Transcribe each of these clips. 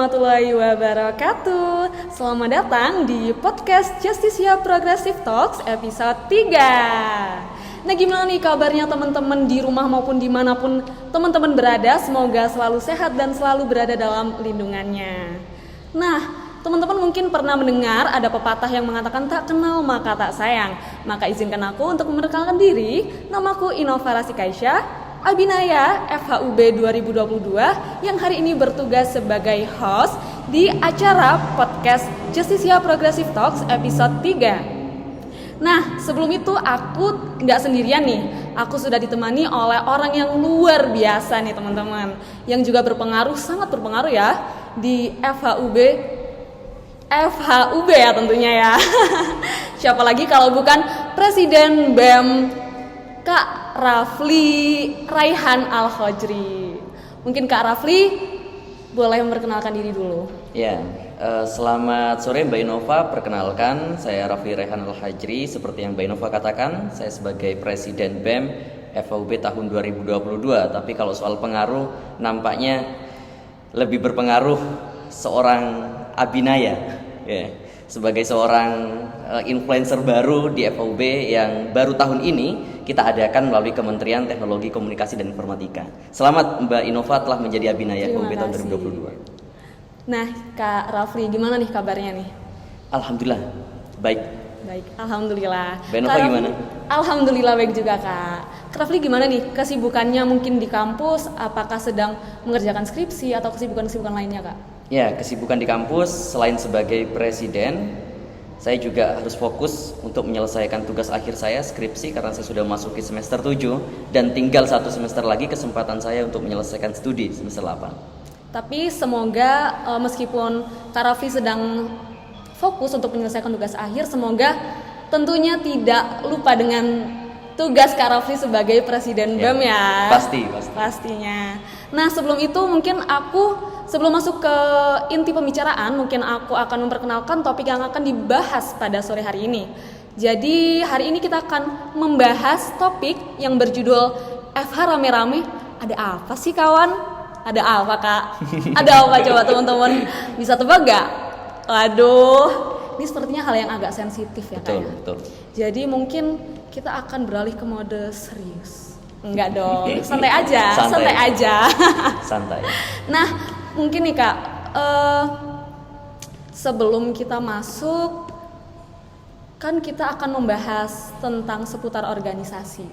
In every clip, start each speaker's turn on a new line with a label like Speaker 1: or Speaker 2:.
Speaker 1: warahmatullahi wabarakatuh. Selamat datang di podcast Justisia Progressive Talks episode 3. Nah, gimana nih kabarnya teman-teman di rumah maupun dimanapun teman-teman berada? Semoga selalu sehat dan selalu berada dalam lindungannya. Nah, teman-teman mungkin pernah mendengar ada pepatah yang mengatakan tak kenal maka tak sayang. Maka izinkan aku untuk memperkenalkan diri. Namaku Innova Rasikaisya, Abinaya FHUB 2022 yang hari ini bertugas sebagai host di acara podcast Justisia Progressive Talks episode 3. Nah, sebelum itu aku nggak sendirian nih. Aku sudah ditemani oleh orang yang luar biasa nih teman-teman, yang juga berpengaruh, sangat berpengaruh ya di FHUB ya tentunya ya. Siapa lagi kalau bukan Presiden BEM Kak Rafli Raihan Al-Khojri. Mungkin Kak Rafli boleh memperkenalkan diri dulu.
Speaker 2: Ya, selamat sore Mbak Innova. Perkenalkan, saya Rafli Raihan Al-Khojri. Seperti yang Mbak Innova katakan, saya sebagai Presiden BEM FHUB tahun 2022. Tapi kalau soal pengaruh, nampaknya lebih berpengaruh seorang Abinaya, ya, sebagai seorang influencer baru di FHUB yang baru tahun ini kita adakan melalui Kementerian Teknologi Komunikasi dan Informatika. Selamat Mbak Innova telah menjadi Abinaya FHUB tahun 2022.
Speaker 1: Nah, Kak Rafli, gimana nih kabarnya nih?
Speaker 2: Alhamdulillah, baik.
Speaker 1: Baik, alhamdulillah.
Speaker 2: Mbak Innova gimana?
Speaker 1: Alhamdulillah baik juga, Kak. Kak Rafli gimana nih kesibukannya mungkin di kampus? Apakah sedang mengerjakan skripsi atau kesibukan-kesibukan lainnya, Kak?
Speaker 2: Ya, kesibukan di kampus selain sebagai presiden, saya juga harus fokus untuk menyelesaikan tugas akhir saya, skripsi, karena saya sudah memasuki semester 7 dan tinggal 1 semester lagi kesempatan saya untuk menyelesaikan studi semester 8.
Speaker 1: Tapi semoga meskipun Kak Rafli sedang fokus untuk menyelesaikan tugas akhir, semoga tentunya tidak lupa dengan tugas Kak Rafli sebagai Presiden BEM ya. Pastinya. Nah, sebelum itu mungkin sebelum masuk ke inti pembicaraan, mungkin aku akan memperkenalkan topik yang akan dibahas pada sore hari ini. Jadi hari ini kita akan membahas topik yang berjudul FH Rame-Rame. Ada apa sih kawan? Ada apa Kak? Ada apa coba teman-teman? Bisa tebak gak? Waduh, ini sepertinya hal yang agak sensitif ya Kak.
Speaker 2: Betul.
Speaker 1: Jadi mungkin kita akan beralih ke mode serius. Enggak dong, santai aja.
Speaker 2: Santai.
Speaker 1: Nah, mungkin nih Kak, sebelum kita masuk, kan kita akan membahas tentang seputar organisasi.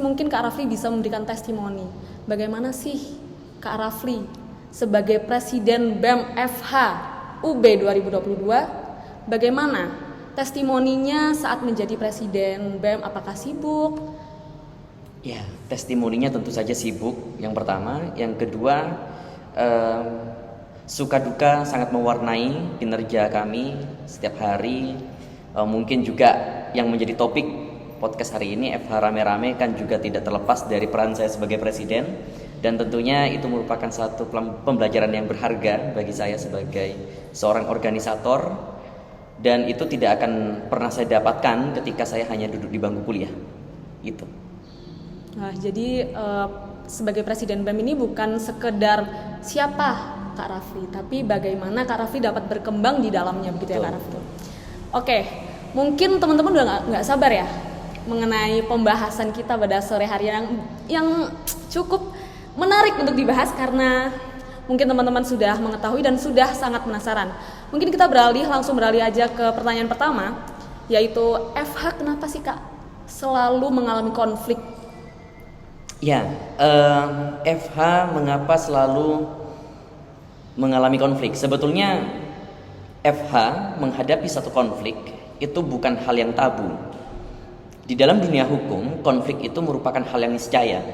Speaker 1: Mungkin Kak Rafli bisa memberikan testimoni. Bagaimana sih Kak Rafli sebagai Presiden BEM FH UB 2022, bagaimana testimoninya saat menjadi Presiden BEM? Apakah sibuk?
Speaker 2: Ya, testimoninya tentu saja sibuk, yang pertama. Yang kedua, suka duka sangat mewarnai kinerja kami setiap hari. Mungkin juga yang menjadi topik podcast hari ini, FH Rame-Rame, kan juga tidak terlepas dari peran saya sebagai presiden. Dan tentunya itu merupakan satu pembelajaran yang berharga bagi saya sebagai seorang organisator. Dan itu tidak akan pernah saya dapatkan ketika saya hanya duduk di bangku kuliah. Itu.
Speaker 1: Nah, jadi sebagai Presiden BEM ini bukan sekedar siapa Kak Rafli, tapi bagaimana Kak Rafli dapat berkembang di dalamnya, begitu ya Kak Rafli. Oke, mungkin teman-teman udah nggak sabar ya mengenai pembahasan kita pada sore hari yang cukup menarik untuk dibahas, karena mungkin teman-teman sudah mengetahui dan sudah sangat penasaran. Mungkin kita langsung beralih aja ke pertanyaan pertama, yaitu FH kenapa sih Kak selalu mengalami konflik?
Speaker 2: Ya, FH mengapa selalu mengalami konflik? Sebetulnya FH menghadapi satu konflik itu bukan hal yang tabu. Di dalam dunia hukum, konflik itu merupakan hal yang niscaya.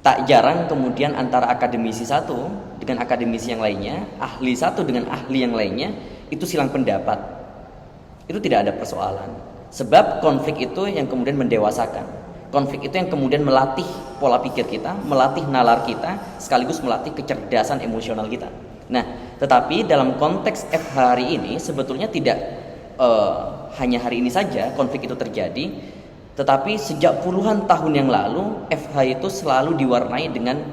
Speaker 2: Tak jarang kemudian antara akademisi satu dengan akademisi yang lainnya, ahli satu dengan ahli yang lainnya, itu silang pendapat. Itu tidak ada persoalan. Sebab konflik itu yang kemudian mendewasakan. Konflik itu yang kemudian melatih pola pikir kita, melatih nalar kita, sekaligus melatih kecerdasan emosional kita. Nah, tetapi dalam konteks FH hari ini sebetulnya tidak hanya hari ini saja konflik itu terjadi, tetapi sejak puluhan tahun yang lalu FH itu selalu diwarnai dengan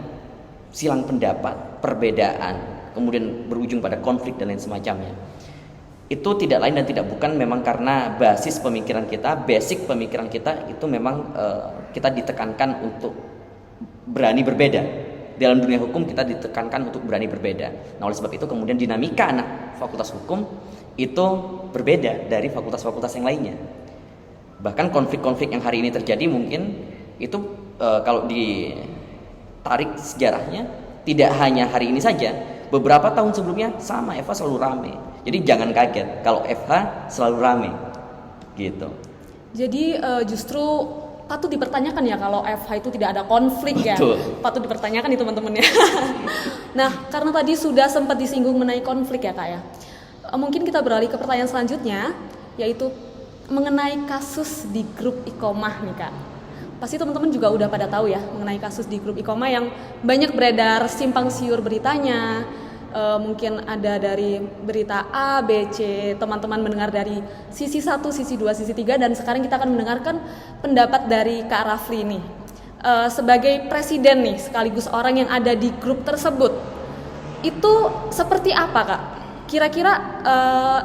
Speaker 2: silang pendapat. perbedaan, kemudian berujung pada konflik dan lain semacamnya, itu tidak lain dan tidak bukan memang karena basis pemikiran kita, basic pemikiran kita itu memang kita ditekankan untuk berani berbeda. Dalam dunia hukum kita ditekankan untuk berani berbeda. Nah oleh sebab itu kemudian dinamika anak fakultas hukum itu berbeda dari fakultas-fakultas yang lainnya. Bahkan konflik-konflik yang hari ini terjadi mungkin itu kalau ditarik sejarahnya tidak hanya hari ini saja, beberapa tahun sebelumnya sama FH selalu rame. Jadi jangan kaget kalau FH selalu rame gitu.
Speaker 1: Jadi justru patut dipertanyakan ya kalau FH itu tidak ada konflik.
Speaker 2: Betul.
Speaker 1: Ya. Patut dipertanyakan itu teman-teman ya. Nah, karena tadi sudah sempat disinggung mengenai konflik ya Kak ya. Mungkin kita beralih ke pertanyaan selanjutnya, yaitu mengenai kasus di grup Iqomah nih Kak. Pasti teman-teman juga udah pada tahu ya mengenai kasus di grup Iqomah yang banyak beredar simpang siur beritanya. Mungkin ada dari berita A, B, C, teman-teman mendengar dari sisi 1, sisi 2, sisi 3, dan sekarang kita akan mendengarkan pendapat dari Kak Rafli nih. Sebagai presiden nih, sekaligus orang yang ada di grup tersebut, itu seperti apa Kak? Kira-kira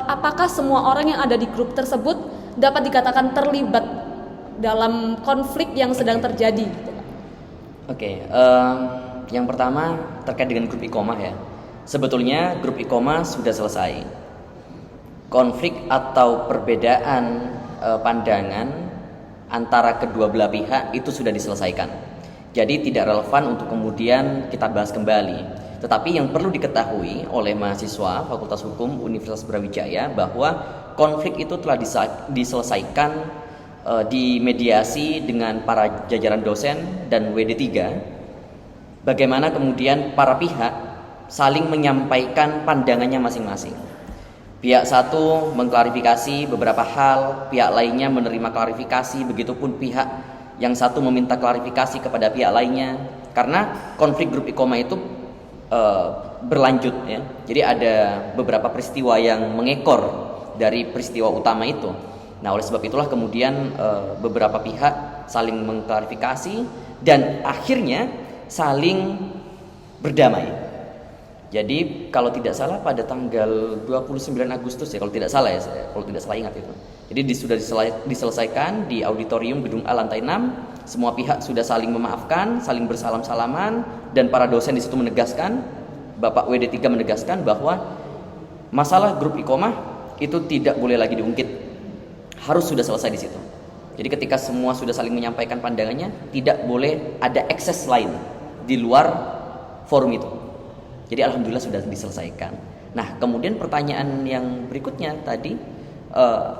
Speaker 1: apakah semua orang yang ada di grup tersebut dapat dikatakan terlibat dalam konflik yang sedang terjadi?
Speaker 2: Oke, yang pertama terkait dengan grup Iqomah ya. Sebetulnya grup Iqomah sudah selesai. Konflik atau perbedaan pandangan antara kedua belah pihak itu sudah diselesaikan. Jadi tidak relevan untuk kemudian kita bahas kembali. Tetapi yang perlu diketahui oleh mahasiswa Fakultas Hukum Universitas Brawijaya bahwa konflik itu telah diselesaikan di mediasi dengan para jajaran dosen dan WD3. Bagaimana kemudian para pihak saling menyampaikan pandangannya masing-masing. Pihak satu mengklarifikasi beberapa hal, pihak lainnya menerima klarifikasi, begitupun pihak yang satu meminta klarifikasi kepada pihak lainnya. Karena konflik grup Iqomah itu berlanjut ya. Jadi ada beberapa peristiwa yang mengekor dari peristiwa utama itu. Nah, oleh sebab itulah kemudian beberapa pihak saling mengklarifikasi dan akhirnya saling berdamai. Jadi kalau tidak salah pada tanggal 29 Agustus ya, kalau tidak salah ingat itu. Jadi sudah diselesaikan di auditorium gedung A lantai 6. Semua pihak sudah saling memaafkan, saling bersalam-salaman, dan para dosen di situ menegaskan, Bapak WD3 menegaskan bahwa masalah grup Iqomah itu tidak boleh lagi diungkit. Harus sudah selesai di situ. Jadi ketika semua sudah saling menyampaikan pandangannya, tidak boleh ada ekses lain di luar forum itu. Jadi alhamdulillah sudah diselesaikan. Nah, kemudian pertanyaan yang berikutnya tadi,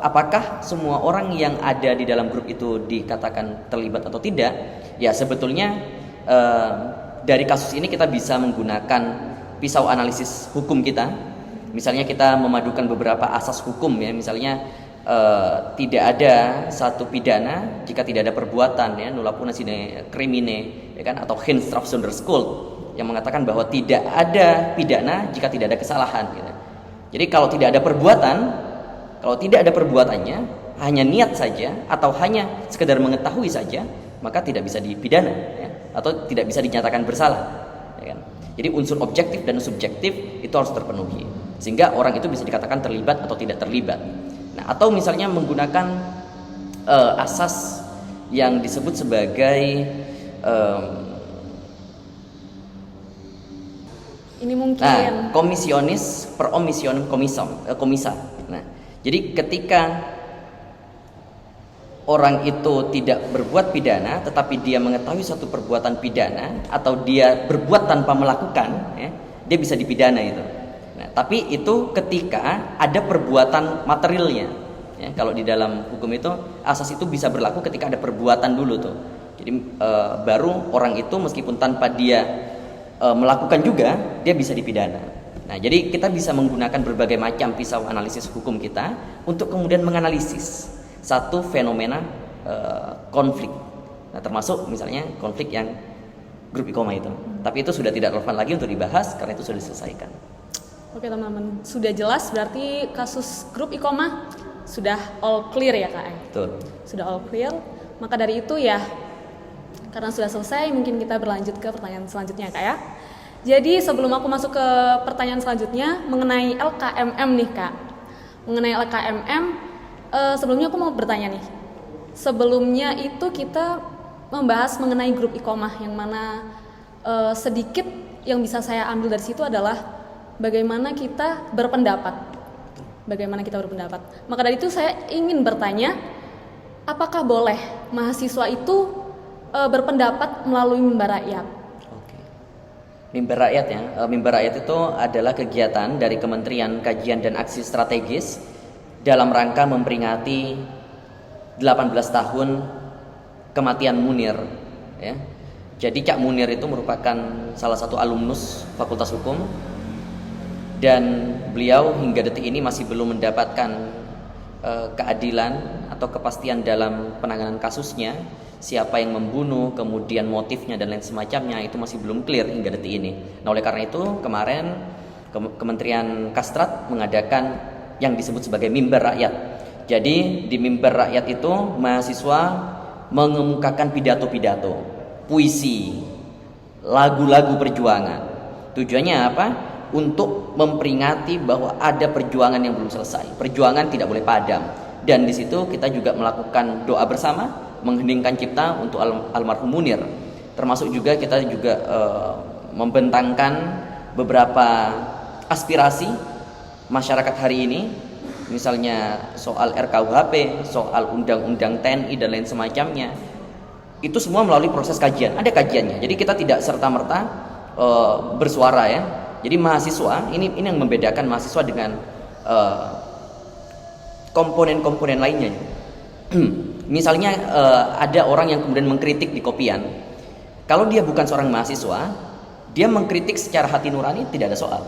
Speaker 2: apakah semua orang yang ada di dalam grup itu dikatakan terlibat atau tidak? Ya sebetulnya dari kasus ini kita bisa menggunakan pisau analisis hukum kita. Misalnya kita memadukan beberapa asas hukum ya, misalnya tidak ada satu pidana jika tidak ada perbuatan ya, nulla puna sine crimine ya kan, atau hin strafzunder skuld, yang mengatakan bahwa tidak ada pidana jika tidak ada kesalahan gitu. Jadi kalau tidak ada perbuatan, kalau tidak ada perbuatannya, hanya niat saja atau hanya sekedar mengetahui saja, maka tidak bisa dipidana ya, atau tidak bisa dinyatakan bersalah ya kan? Jadi unsur objektif dan subjektif itu harus terpenuhi sehingga orang itu bisa dikatakan terlibat atau tidak terlibat. Nah, atau misalnya menggunakan asas yang disebut sebagai
Speaker 1: ini mungkin
Speaker 2: komisionis per omissionem komisa. Nah, jadi ketika orang itu tidak berbuat pidana tetapi dia mengetahui suatu perbuatan pidana atau dia berbuat tanpa melakukan ya, dia bisa dipidana itu. Nah, tapi itu ketika ada perbuatan materialnya ya. Kalau di dalam hukum itu asas itu bisa berlaku ketika ada perbuatan dulu tuh. Jadi baru orang itu meskipun tanpa dia melakukan juga, dia bisa dipidana. Nah, jadi kita bisa menggunakan berbagai macam pisau analisis hukum kita untuk kemudian menganalisis satu fenomena konflik. Nah, termasuk misalnya konflik yang grup Iqomah itu. Tapi itu sudah tidak relevan lagi untuk dibahas karena itu sudah diselesaikan.
Speaker 1: Oke teman-teman, sudah jelas berarti kasus grup Iqomah sudah all clear ya Kak?
Speaker 2: Betul.
Speaker 1: Sudah all clear. Maka dari itu ya, karena sudah selesai, mungkin kita berlanjut ke pertanyaan selanjutnya Kak ya. Jadi sebelum aku masuk ke pertanyaan selanjutnya mengenai LKMM nih Kak. Mengenai LKMM, sebelumnya aku mau bertanya nih. Sebelumnya itu kita membahas mengenai grup iqomah yang mana sedikit yang bisa saya ambil dari situ adalah bagaimana kita berpendapat. Bagaimana kita berpendapat. Maka dari itu saya ingin bertanya, apakah boleh mahasiswa itu berpendapat melalui mimbar rakyat?
Speaker 2: Mimbar rakyat ya, mimbar rakyat itu adalah kegiatan dari Kementerian Kajian dan Aksi Strategis dalam rangka memperingati 18 tahun kematian Munir ya. Jadi Cak Munir itu merupakan salah satu alumnus Fakultas Hukum dan beliau hingga detik ini masih belum mendapatkan keadilan atau kepastian dalam penanganan kasusnya. Siapa yang membunuh, kemudian motifnya dan lain semacamnya itu masih belum clear hingga detik ini. Nah, oleh karena itu kemarin Kementerian Kastrat mengadakan yang disebut sebagai mimbar rakyat. Jadi di mimbar rakyat itu mahasiswa mengemukakan pidato-pidato, puisi, lagu-lagu perjuangan. Tujuannya apa? Untuk memperingati bahwa ada perjuangan yang belum selesai. Perjuangan tidak boleh padam. Dan di situ kita juga melakukan doa bersama, mengheningkan cipta untuk almarhum Munir. Termasuk juga kita juga membentangkan beberapa aspirasi masyarakat hari ini, misalnya soal RKUHP, soal undang-undang TNI dan lain semacamnya. Itu semua melalui proses kajian, ada kajiannya. Jadi kita tidak serta-merta bersuara ya. Jadi mahasiswa ini yang membedakan mahasiswa dengan komponen-komponen lainnya. Misalnya ada orang yang kemudian mengkritik di kopian. Kalau dia bukan seorang mahasiswa, dia mengkritik secara hati nurani, tidak ada soal.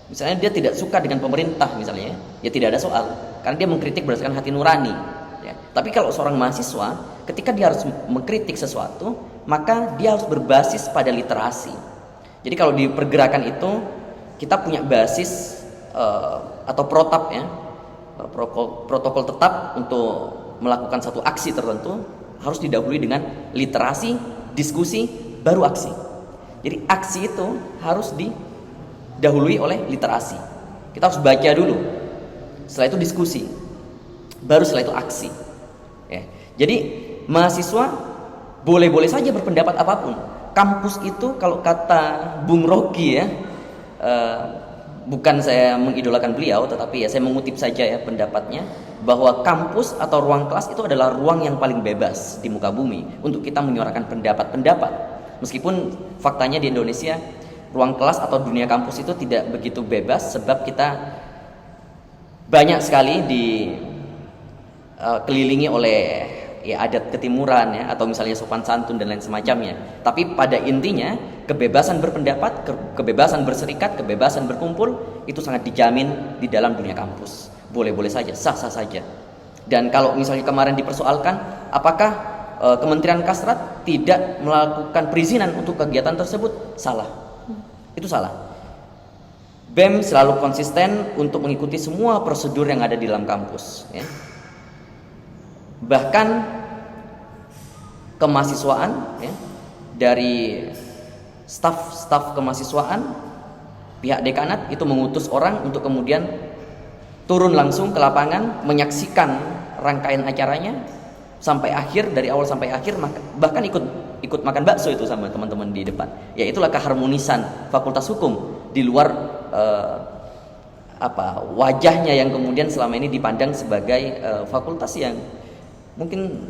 Speaker 2: Misalnya dia tidak suka dengan pemerintah misalnya, ya tidak ada soal, karena dia mengkritik berdasarkan hati nurani ya. Tapi kalau seorang mahasiswa, ketika dia harus mengkritik sesuatu, maka dia harus berbasis pada literasi. Jadi kalau di pergerakan itu kita punya basis atau protap ya, protokol tetap untuk melakukan satu aksi tertentu harus didahului dengan literasi, diskusi, baru aksi. Jadi aksi itu harus didahului oleh literasi. Kita harus baca dulu, setelah itu diskusi, baru setelah itu aksi ya. Jadi mahasiswa boleh-boleh saja berpendapat apapun. Kampus itu kalau kata Bung Rocky ya, bukan saya mengidolakan beliau, tetapi ya saya mengutip saja ya pendapatnya, bahwa kampus atau ruang kelas itu adalah ruang yang paling bebas di muka bumi untuk kita menyuarakan pendapat-pendapat. Meskipun faktanya di Indonesia ruang kelas atau dunia kampus itu tidak begitu bebas, sebab kita banyak sekali dikelilingi oleh ya adat ketimuran ya, atau misalnya sopan santun dan lain semacamnya. Tapi pada intinya kebebasan berpendapat, kebebasan berserikat, kebebasan berkumpul itu sangat dijamin di dalam dunia kampus. Boleh-boleh saja, sah-sah saja. Dan kalau misalnya kemarin dipersoalkan, apakah Kementerian Kastrat tidak melakukan perizinan untuk kegiatan tersebut? Salah. Itu salah. BEM selalu konsisten untuk mengikuti semua prosedur yang ada di dalam kampus ya. Bahkan kemahasiswaan ya, dari staf kemahasiswaan, pihak dekanat itu mengutus orang untuk kemudian turun langsung ke lapangan menyaksikan rangkaian acaranya sampai akhir, dari awal sampai akhir, bahkan ikut makan bakso itu sama teman-teman di depan. Ya itulah keharmonisan Fakultas Hukum di luar wajahnya yang kemudian selama ini dipandang sebagai fakultas yang mungkin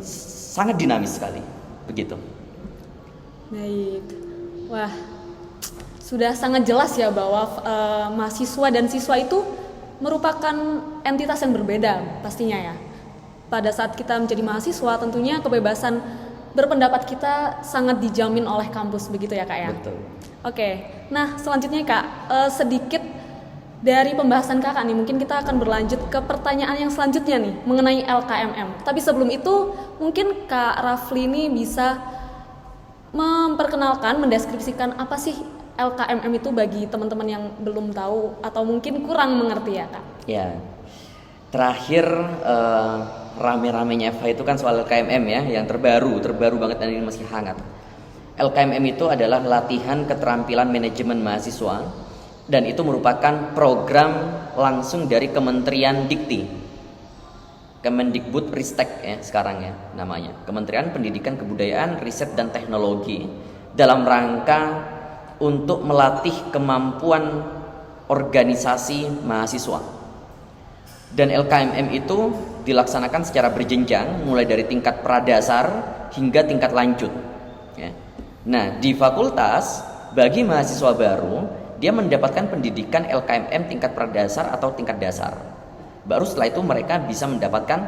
Speaker 2: sangat dinamis sekali, begitu.
Speaker 1: Baik, wah sudah sangat jelas ya bahwa mahasiswa dan siswa itu merupakan entitas yang berbeda pastinya ya. Pada saat kita menjadi mahasiswa tentunya kebebasan berpendapat kita sangat dijamin oleh kampus, begitu ya Kak ya?
Speaker 2: Betul.
Speaker 1: Oke, nah selanjutnya Kak, sedikit dari pembahasan Kakak nih, mungkin kita akan berlanjut ke pertanyaan yang selanjutnya nih mengenai LKMM. Tapi sebelum itu mungkin Kak Rafli ini bisa memperkenalkan, mendeskripsikan apa sih LKMM itu bagi teman-teman yang belum tahu atau mungkin kurang mengerti ya Kak?
Speaker 2: Ya, terakhir rame-ramenya FH itu kan soal LKMM ya, yang terbaru banget dan ini masih hangat. LKMM itu adalah latihan keterampilan manajemen mahasiswa, dan itu merupakan program langsung dari Kementerian Dikti, Kemendikbud Ristek ya sekarang ya namanya, Kementerian Pendidikan Kebudayaan Riset dan Teknologi, dalam rangka untuk melatih kemampuan organisasi mahasiswa. Dan LKMM itu dilaksanakan secara berjenjang mulai dari tingkat pradasar hingga tingkat lanjut ya. Nah, di fakultas bagi mahasiswa baru dia mendapatkan pendidikan LKMM tingkat pradasar atau tingkat dasar. Baru setelah itu mereka bisa mendapatkan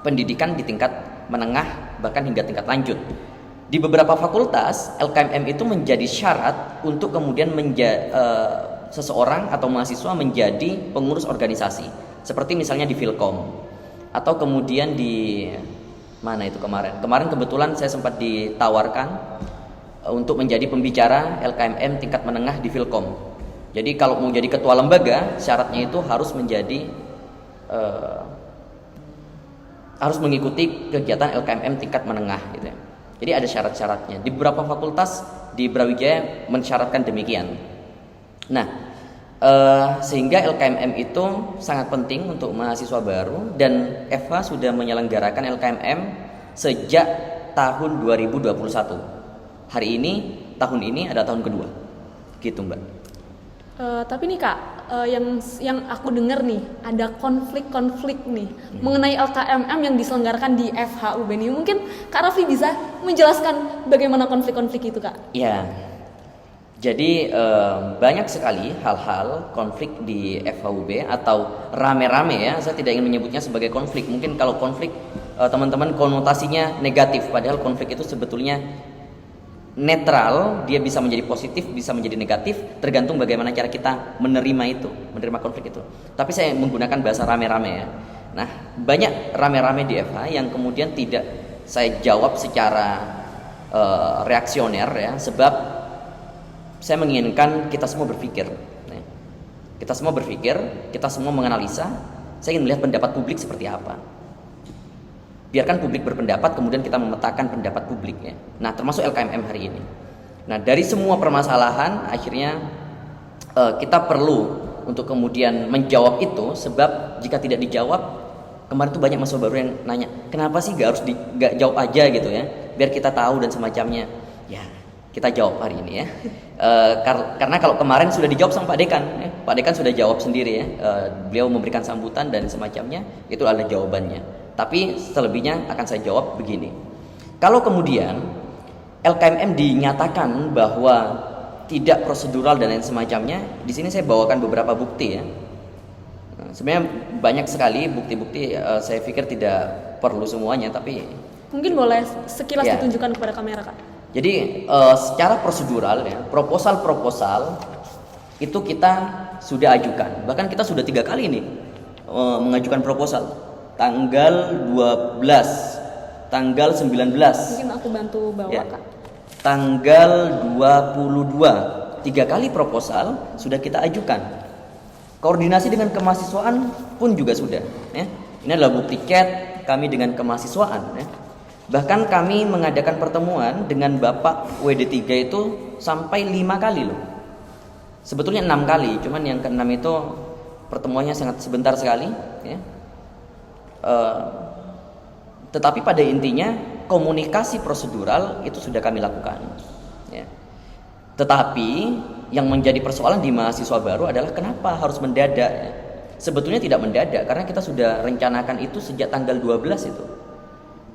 Speaker 2: pendidikan di tingkat menengah bahkan hingga tingkat lanjut. Di beberapa fakultas LKMM itu menjadi syarat untuk kemudian seseorang atau mahasiswa menjadi pengurus organisasi. Seperti misalnya di Filkom atau kemudian di mana itu kemarin kebetulan saya sempat ditawarkan untuk menjadi pembicara LKMM tingkat menengah di Filkom. Jadi kalau mau jadi ketua lembaga syaratnya itu harus menjadi harus mengikuti kegiatan LKMM tingkat menengah gitu ya. Jadi ada syarat-syaratnya. Di beberapa fakultas di Brawijaya mensyaratkan demikian. Nah, sehingga LKMM itu sangat penting untuk mahasiswa baru, dan FH sudah menyelenggarakan LKMM sejak tahun 2021. Tahun ini ada tahun kedua, gitu Mbak.
Speaker 1: Tapi nih Kak, yang aku dengar nih ada konflik-konflik nih mengenai LKMM yang diselenggarakan di FHUB nih. Mungkin Kak Raffi bisa menjelaskan bagaimana konflik-konflik itu Kak?
Speaker 2: Ya, jadi banyak sekali hal-hal konflik di FHUB atau rame-rame ya. Saya tidak ingin menyebutnya sebagai konflik. Mungkin kalau konflik teman-teman konotasinya negatif, padahal konflik itu sebetulnya netral, dia bisa menjadi positif, bisa menjadi negatif, tergantung bagaimana cara kita menerima konflik itu. Tapi saya menggunakan bahasa rame-rame ya. Nah, banyak rame-rame di FH yang kemudian tidak saya jawab secara reaksioner ya, sebab saya menginginkan kita semua berpikir. Kita semua berpikir, kita semua menganalisa. Saya ingin melihat pendapat publik seperti apa. Biarkan publik berpendapat, kemudian kita memetakan pendapat publik ya. Nah, termasuk LKMM hari ini. Nah, dari semua permasalahan akhirnya kita perlu untuk kemudian menjawab itu, sebab jika tidak dijawab, kemarin tuh banyak mahasiswa baru yang nanya, kenapa sih gak jawab aja gitu ya, biar kita tahu dan semacamnya. Ya, kita jawab hari ini ya. Karena kalau kemarin sudah dijawab sama Pak Dekan ya. Pak Dekan sudah jawab sendiri ya. Beliau memberikan sambutan dan semacamnya, itu ada jawabannya. Tapi selebihnya akan saya jawab begini. Kalau kemudian LKMM dinyatakan bahwa tidak prosedural dan lain semacamnya, di sini saya bawakan beberapa bukti ya. Sebenarnya banyak sekali bukti-bukti, saya pikir tidak perlu semuanya, tapi
Speaker 1: mungkin boleh sekilas
Speaker 2: ya
Speaker 1: ditunjukkan kepada kamera Kak.
Speaker 2: Jadi secara prosedural ya, proposal itu kita sudah ajukan. Bahkan kita sudah 3 kali nih mengajukan proposal. Tanggal 12, tanggal 19.
Speaker 1: Mungkin aku bantu bawa
Speaker 2: ya,
Speaker 1: Kak.
Speaker 2: Tanggal 22. 3 kali proposal sudah kita ajukan. Koordinasi dengan kemahasiswaan pun juga sudah ya. Ini adalah bukti chat kami dengan kemahasiswaan ya. Bahkan kami mengadakan pertemuan dengan Bapak WD3 itu sampai 5 kali loh. Sebetulnya 6 kali, cuman yang ke-6 itu pertemuannya sangat sebentar sekali ya. Tetapi pada intinya komunikasi prosedural itu sudah kami lakukan ya. Tetapi yang menjadi persoalan di mahasiswa baru adalah kenapa harus mendadak ya. Sebetulnya tidak mendadak, karena kita sudah rencanakan itu sejak tanggal 12 itu.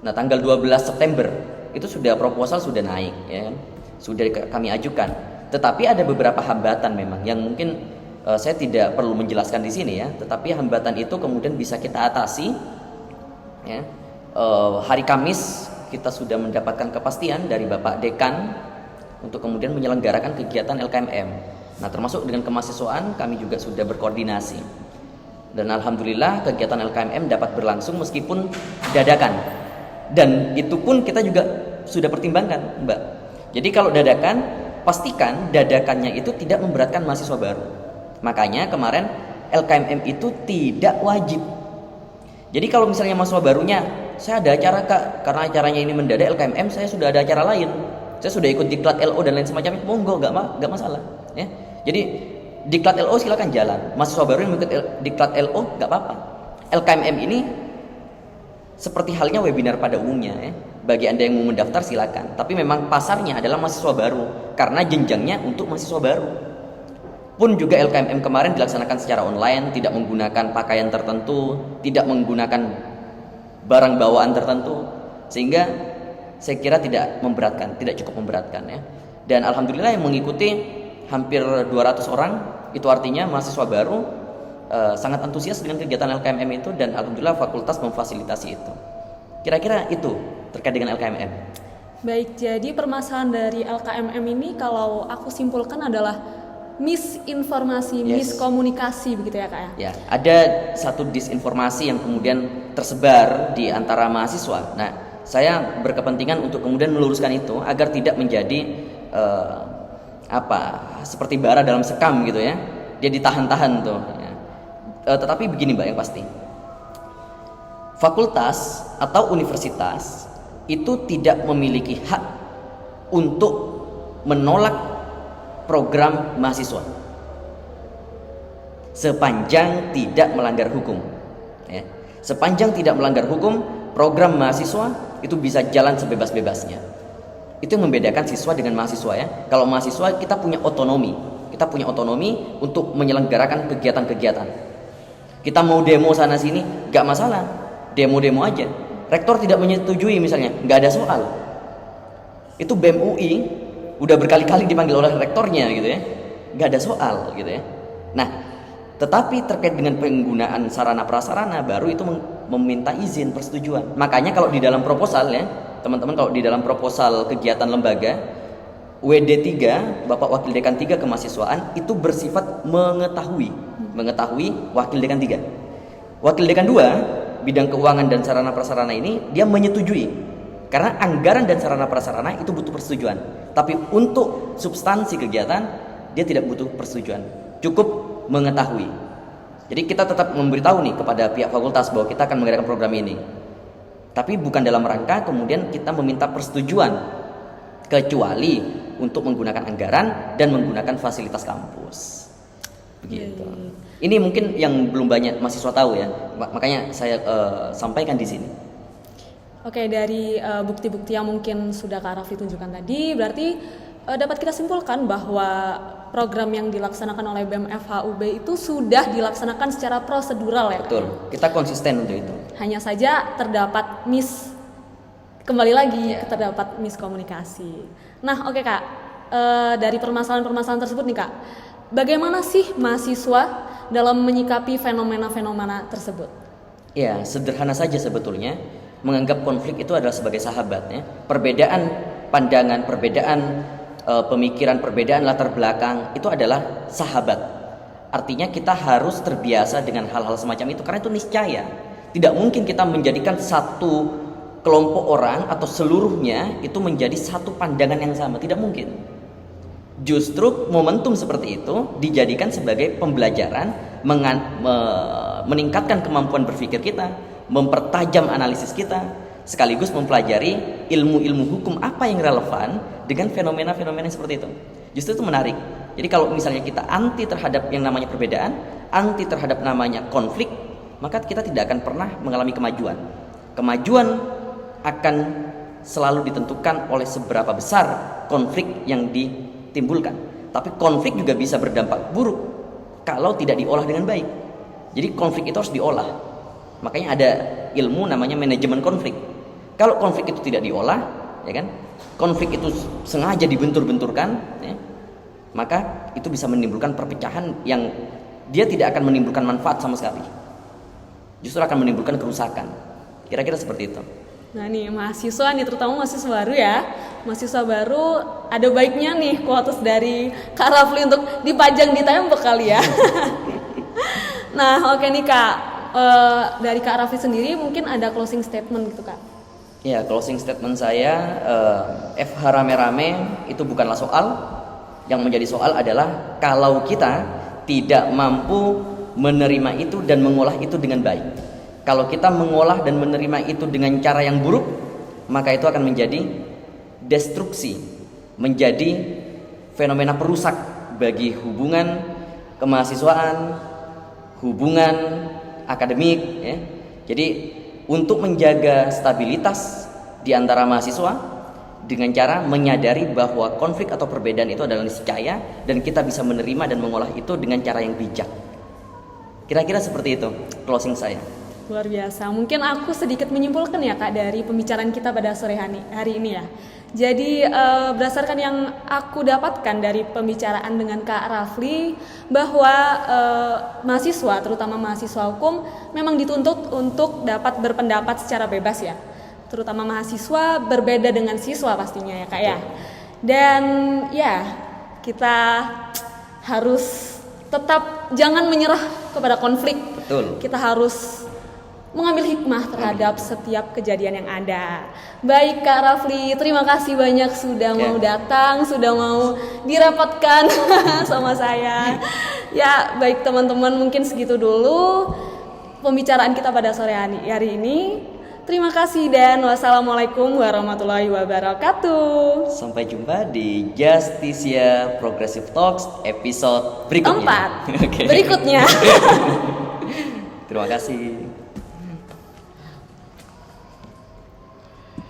Speaker 2: Nah, tanggal 12 September itu sudah proposal sudah naik ya, sudah kami ajukan. Tetapi ada beberapa hambatan memang yang mungkin saya tidak perlu menjelaskan di sini ya. Tetapi hambatan itu kemudian bisa kita atasi ya. Hari Kamis kita sudah mendapatkan kepastian dari Bapak Dekan untuk kemudian menyelenggarakan kegiatan LKMM. Nah, termasuk dengan kemahasiswaan kami juga sudah berkoordinasi. Dan alhamdulillah kegiatan LKMM dapat berlangsung meskipun dadakan. Dan itu pun kita juga sudah pertimbangkan, Mbak. Jadi kalau dadakan, pastikan dadakannya itu tidak memberatkan mahasiswa baru. Makanya kemarin LKMM itu tidak wajib. Jadi kalau misalnya mahasiswa barunya, saya ada acara Kak, karena acaranya ini mendadak LKMM, saya sudah ada acara lain. Saya sudah ikut diklat LO dan lain semacamnya, monggo, nggak masalah. Ya. Jadi diklat LO silakan jalan. Mahasiswa baru yang mengikuti diklat LO nggak apa-apa. LKMM ini seperti halnya webinar pada umumnya. Ya. Bagi Anda yang mau mendaftar silakan. Tapi memang pasarnya adalah mahasiswa baru karena jenjangnya untuk mahasiswa baru. Pun juga LKMM kemarin dilaksanakan secara online, tidak menggunakan pakaian tertentu, tidak menggunakan barang bawaan tertentu, sehingga saya kira tidak memberatkan, tidak cukup memberatkan ya. Dan alhamdulillah yang mengikuti hampir 200 orang, itu artinya mahasiswa baru sangat antusias dengan kegiatan LKMM itu, dan alhamdulillah fakultas memfasilitasi itu. Kira-kira itu terkait dengan LKMM.
Speaker 1: Baik, jadi permasalahan dari LKMM ini kalau aku simpulkan adalah misinformasi, miskomunikasi begitu ya Kak ya?
Speaker 2: Ya, ada satu disinformasi yang kemudian tersebar di antara mahasiswa. Nah, saya berkepentingan untuk kemudian meluruskan itu agar tidak menjadi seperti bara dalam sekam gitu ya. Dia ditahan-tahan tuh. Ya. Tetapi begini Mbak yang pasti, fakultas atau universitas itu tidak memiliki hak untuk menolak program mahasiswa sepanjang tidak melanggar hukum ya. Sepanjang tidak melanggar hukum, program mahasiswa itu bisa jalan sebebas-bebasnya. Itu yang membedakan siswa dengan mahasiswa ya. Kalau mahasiswa kita punya otonomi untuk menyelenggarakan kegiatan-kegiatan. Kita mau demo sana sini gak masalah, demo-demo aja. Rektor tidak menyetujui misalnya, gak ada soal. Itu BEM UI udah berkali-kali dipanggil oleh rektornya gitu ya, nggak ada soal gitu ya. Nah, tetapi terkait dengan penggunaan sarana prasarana baru itu meminta izin persetujuan. Makanya kalau di dalam proposal ya teman-teman, kalau di dalam proposal kegiatan lembaga WD3 Bapak Wakil Dekan 3 Kemahasiswaan itu bersifat mengetahui Wakil Dekan 3. Wakil Dekan 2 bidang keuangan dan sarana prasarana ini dia menyetujui. Karena anggaran dan sarana prasarana itu butuh persetujuan. Tapi untuk substansi kegiatan dia tidak butuh persetujuan, cukup mengetahui. Jadi kita tetap memberitahu nih kepada pihak fakultas bahwa kita akan mengadakan program ini. Tapi bukan dalam rangka kemudian kita meminta persetujuan, kecuali untuk menggunakan anggaran dan menggunakan fasilitas kampus. Begitu. Ini mungkin yang belum banyak mahasiswa tahu ya. Makanya saya sampaikan di sini.
Speaker 1: Oke, dari bukti-bukti yang mungkin sudah Kak Rafli tunjukkan tadi, berarti dapat kita simpulkan bahwa program yang dilaksanakan oleh BEM FHUB itu sudah dilaksanakan secara prosedural ya?
Speaker 2: Betul, kita konsisten untuk itu.
Speaker 1: Hanya saja terdapat kembali lagi terdapat miskomunikasi. Nah oke Kak, dari permasalahan-permasalahan tersebut nih Kak, bagaimana sih mahasiswa dalam menyikapi fenomena-fenomena tersebut?
Speaker 2: Ya, sederhana saja sebetulnya. Menganggap konflik itu adalah sebagai sahabat ya. Perbedaan pandangan, perbedaan pemikiran, perbedaan latar belakang itu adalah sahabat. Artinya kita harus terbiasa dengan hal-hal semacam itu karena itu niscaya. Tidak mungkin kita menjadikan satu kelompok orang atau seluruhnya itu menjadi satu pandangan yang sama, tidak mungkin. Justru momentum seperti itu dijadikan sebagai pembelajaran, meningkatkan kemampuan berpikir kita, mempertajam analisis kita, sekaligus mempelajari ilmu-ilmu hukum apa yang relevan dengan fenomena-fenomena seperti itu. Justru itu menarik. Jadi kalau misalnya kita anti terhadap yang namanya perbedaan, anti terhadap namanya konflik, maka kita tidak akan pernah mengalami kemajuan. Kemajuan akan selalu ditentukan oleh seberapa besar konflik yang ditimbulkan. Tapi konflik juga bisa berdampak buruk kalau tidak diolah dengan baik. Jadi konflik itu harus diolah. Makanya ada ilmu namanya manajemen konflik. Kalau konflik itu tidak diolah, ya kan? Konflik itu sengaja dibentur-benturkan, ya, maka itu bisa menimbulkan perpecahan yang dia tidak akan menimbulkan manfaat sama sekali. Justru akan menimbulkan kerusakan. Kira-kira seperti itu.
Speaker 1: Nah nih mahasiswa nih, terutama mahasiswa baru ya. Mahasiswa baru ada baiknya nih quotes dari Kak Rafli untuk dipajang di tembok kali ya. Nah oke nih Kak, dari Kak Rafli sendiri mungkin ada closing statement gitu Kak.
Speaker 2: Ya, closing statement saya, FH rame-rame itu bukanlah soal. Yang menjadi soal adalah kalau kita tidak mampu menerima itu dan mengolah itu dengan baik. Kalau kita mengolah dan menerima itu dengan cara yang buruk, maka itu akan menjadi destruksi menjadi fenomena perusak bagi hubungan kemahasiswaan, hubungan akademik ya. Jadi untuk menjaga stabilitas di antara mahasiswa dengan cara menyadari bahwa konflik atau perbedaan itu adalah niscaya dan kita bisa menerima dan mengolah itu dengan cara yang bijak. Kira-kira seperti itu closing saya.
Speaker 1: Luar biasa. Mungkin aku sedikit menyimpulkan ya Kak dari pembicaraan kita pada sore hari ini ya. Jadi berdasarkan yang aku dapatkan dari pembicaraan dengan Kak Rafli bahwa mahasiswa, terutama mahasiswa hukum memang dituntut untuk dapat berpendapat secara bebas ya. Terutama mahasiswa berbeda dengan siswa pastinya ya Kak ya. Dan ya kita harus tetap jangan menyerah kepada konflik.
Speaker 2: Betul.
Speaker 1: Kita harus mengambil hikmah terhadap setiap kejadian yang ada. Baik Kak Rafli, terima kasih banyak sudah mau datang, sudah mau dirapatkan sama saya. Ya baik teman-teman, mungkin segitu dulu pembicaraan kita pada sore hari ini. Terima kasih dan wassalamualaikum warahmatullahi wabarakatuh.
Speaker 2: Sampai jumpa di Justisia Progressive Talks episode berikutnya.
Speaker 1: 4. Okay. Berikutnya.
Speaker 2: Terima kasih.